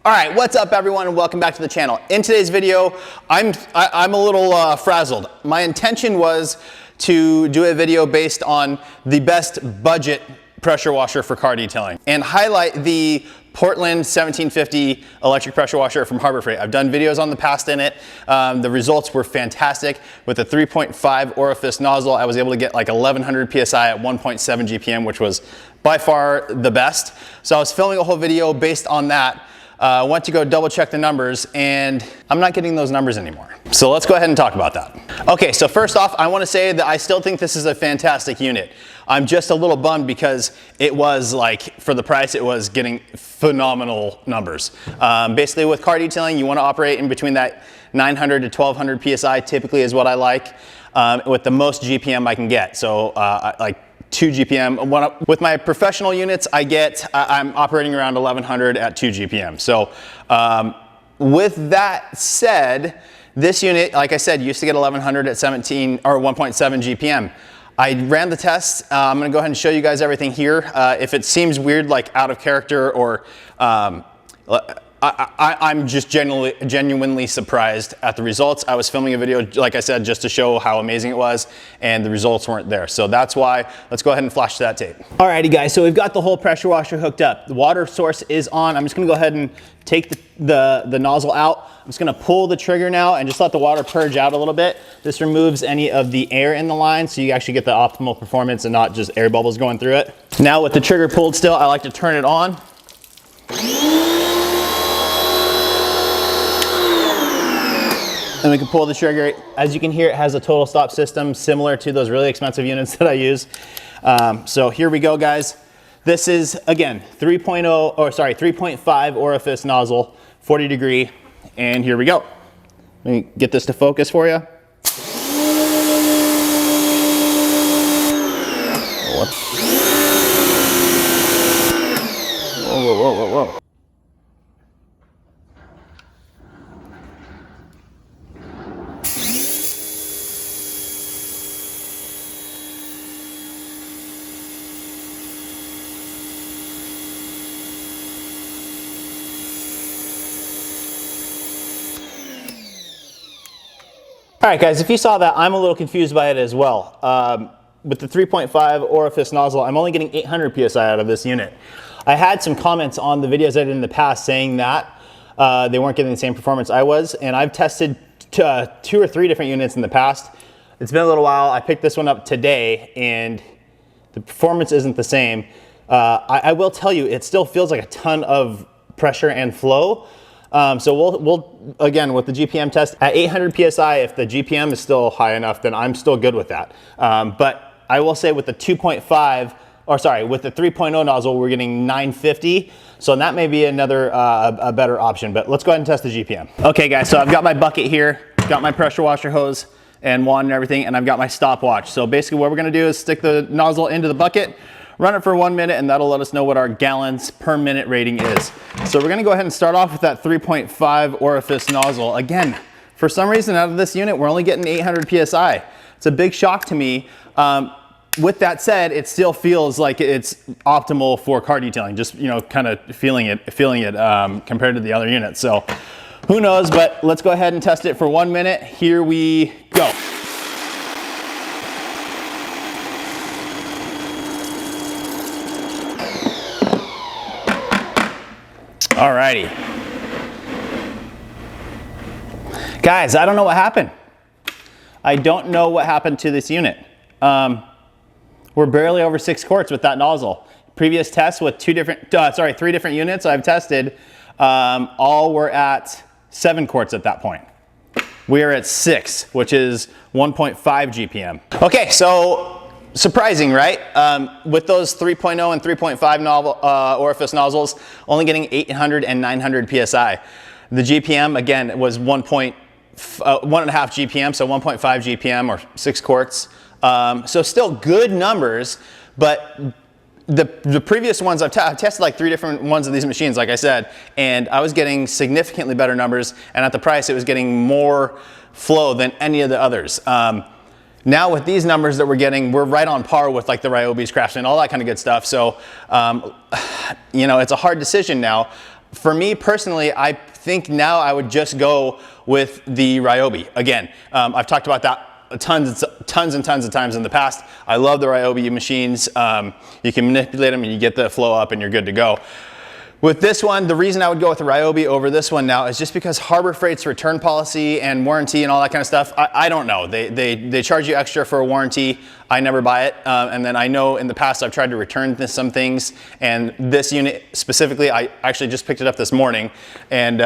All right, what's up everyone and welcome back to the channel. In today's video, I'm a little frazzled. My intention was to do a video based on the best budget pressure washer for car detailing and highlight the Portland 1750 electric pressure washer from Harbor Freight. I've done videos on the past in it. The results were fantastic. With a 3.5 orifice nozzle, I was able to get like 1100 PSI at 1.7 GPM, which was by far the best. So I was filming a whole video based on that. Went to go double check the numbers and I'm not getting those numbers anymore. So let's go ahead and talk about that. Okay, so first off, I want to say that I still think this is a fantastic unit. I'm just a little bummed because it was like, for the price, it was getting phenomenal numbers. Basically with car detailing, you want to operate in between that 900 to 1200 PSI typically is what I like, with the most GPM I can get. So like 2 GPM. With my professional units, I'm operating around 1100 at 2 GPM. So with that said, this unit, like I said, used to get 1100 at 17 or 1.7 GPM. I ran the tests. I'm gonna go ahead and show you guys everything here. If it seems weird, like out of character, or I'm just genuinely surprised at the results. I was filming a video, like I said, just to show how amazing it was, and the results weren't there. So that's why, let's go ahead and flash that tape. Alrighty guys, so we've got the whole pressure washer hooked up. The water source is on. I'm just gonna go ahead and take the nozzle out. I'm just gonna pull the trigger now and just let the water purge out a little bit. This removes any of the air in the line, so you actually get the optimal performance and not just air bubbles going through it. Now with the trigger pulled still, I like to turn it on. And we can pull the trigger. As you can hear, it has a total stop system similar to those really expensive units that I use. So here we go, guys. This is, again, 3.5 orifice nozzle, 40 degree, and here we go. Let me get this to focus for you. Whoa, whoa, whoa, whoa, whoa. All right, guys, if you saw that, I'm a little confused by it as well. With the 3.5 orifice nozzle, I'm only getting 800 PSI out of this unit. I had some comments on the videos I did in the past saying that they weren't getting the same performance I was, and I've tested 2 or 3 different units in the past. It's been a little while. I picked this one up today, and the performance isn't the same. I will tell you, it still feels like a ton of pressure and flow. So we'll again, with the GPM test at 800 PSI, if the GPM is still high enough, then I'm still good with that. But I will say with the 2.5, or sorry, with the 3.0 nozzle, we're getting 950. So that may be another, a better option, but let's go ahead and test the GPM. Okay guys, so I've got my bucket here, got my pressure washer hose and wand and everything, and I've got my stopwatch. So basically what we're gonna do is stick the nozzle into the bucket, run it for 1 minute, and that'll let us know what our gallons per minute rating is. So we're gonna go ahead and start off with that 3.5 orifice nozzle. Again, for some reason out of this unit, we're only getting 800 PSI. It's a big shock to me. With that said, it still feels like it's optimal for car detailing, just, you know, kind of feeling it compared to the other units. So who knows, but let's go ahead and test it for 1 minute. Here we go. Alrighty. Guys, I don't know what happened. I don't know what happened to this unit. We're barely over 6 quarts with that nozzle. Previous tests with 3 different units I've tested, all were at 7 quarts at that point. We are at 6, which is 1.5 GPM. Okay, so surprising, right? With those 3.0 and 3.5 orifice nozzles, only getting 800 and 900 PSI. The GPM, again, was 1.5 GPM, so 1.5 GPM or 6 quarts. So still good numbers, but the previous ones, I've tested like 3 different ones of these machines, like I said, and I was getting significantly better numbers, and at the price, it was getting more flow than any of the others. Now with these numbers that we're getting, we're right on par with like the Ryobi's, Craftsman, all that kind of good stuff. So, you know, it's a hard decision now. for me personally, I think now I would just go with the Ryobi. Again, I've talked about that tons and tons of times in the past. I love the Ryobi machines. You can manipulate them and you get the flow up and you're good to go. With this one, the reason I would go with the Ryobi over this one now is just because Harbor Freight's return policy and warranty and all that kind of stuff, I don't know. They charge you extra for a warranty. I never buy it. And then I know in the past I've tried to return some things, and this unit specifically, I actually just picked it up this morning, and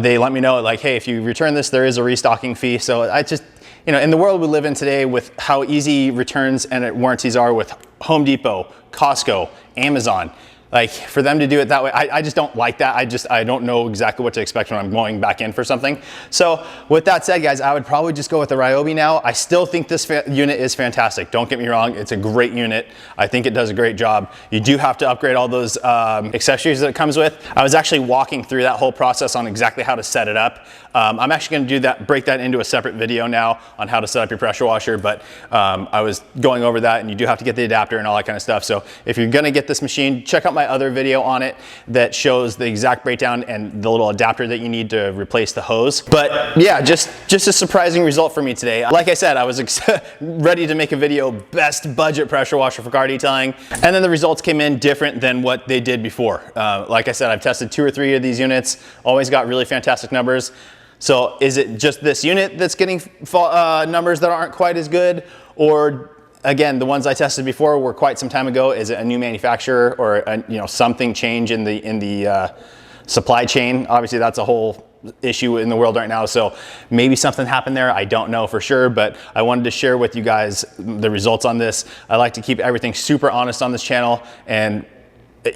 they let me know, like, hey, if you return this, there is a restocking fee. So I just, you know, in the world we live in today with how easy returns and warranties are with Home Depot, Costco, Amazon, like for them to do it that way, I just don't like that. I don't know exactly what to expect when I'm going back in for something. So with that said, guys, I would probably just go with the Ryobi now. I still think this unit is fantastic. Don't get me wrong. It's a great unit. I think it does a great job. You do have to upgrade all those accessories that it comes with. I was actually walking through that whole process on exactly how to set it up. I'm actually going to do that, break that into a separate video now on how to set up your pressure washer, but I was going over that, and you do have to get the adapter and all that kind of stuff. So if you're going to get this machine, check out my other video on it that shows the exact breakdown and the little adapter that you need to replace the hose. But yeah, just a surprising result for me today. Like I said, I was ready to make a video, best budget pressure washer for car detailing, and then the results came in different than what they did before. Like I said, I've tested 2 or 3 of these units, always got really fantastic numbers. So is it just this unit that's getting numbers that aren't quite as good, or again, the ones I tested before were quite some time ago? Is it a new manufacturer, or something change in the supply chain? Obviously, that's a whole issue in the world right now. So maybe something happened there. I don't know for sure, but I wanted to share with you guys the results on this. I like to keep everything super honest on this channel, and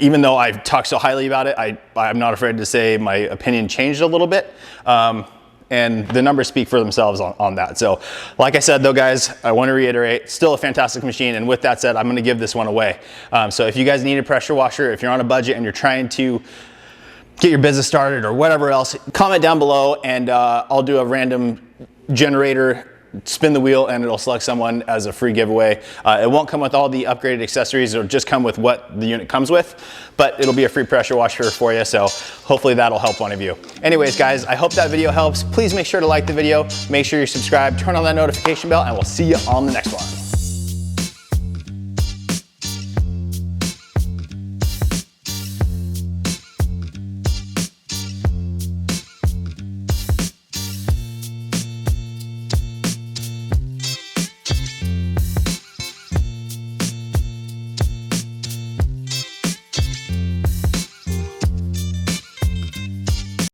even though I've talked so highly about it, I'm not afraid to say my opinion changed a little bit. And the numbers speak for themselves on that. So like I said though, guys, I want to reiterate, still a fantastic machine. And with that said, I'm going to give this one away. So if you guys need a pressure washer, if you're on a budget and you're trying to get your business started or whatever else, comment down below, and I'll do a random generator, spin the wheel, and it'll select someone as a free giveaway. It won't come with all the upgraded accessories. It'll just come with what the unit comes with, but it'll be a free pressure washer for you. So hopefully that'll help one of you. Anyways, guys, I hope that video helps. Please make sure to like the video, make sure you're subscribed, turn on that notification bell, and we'll see you on the next one.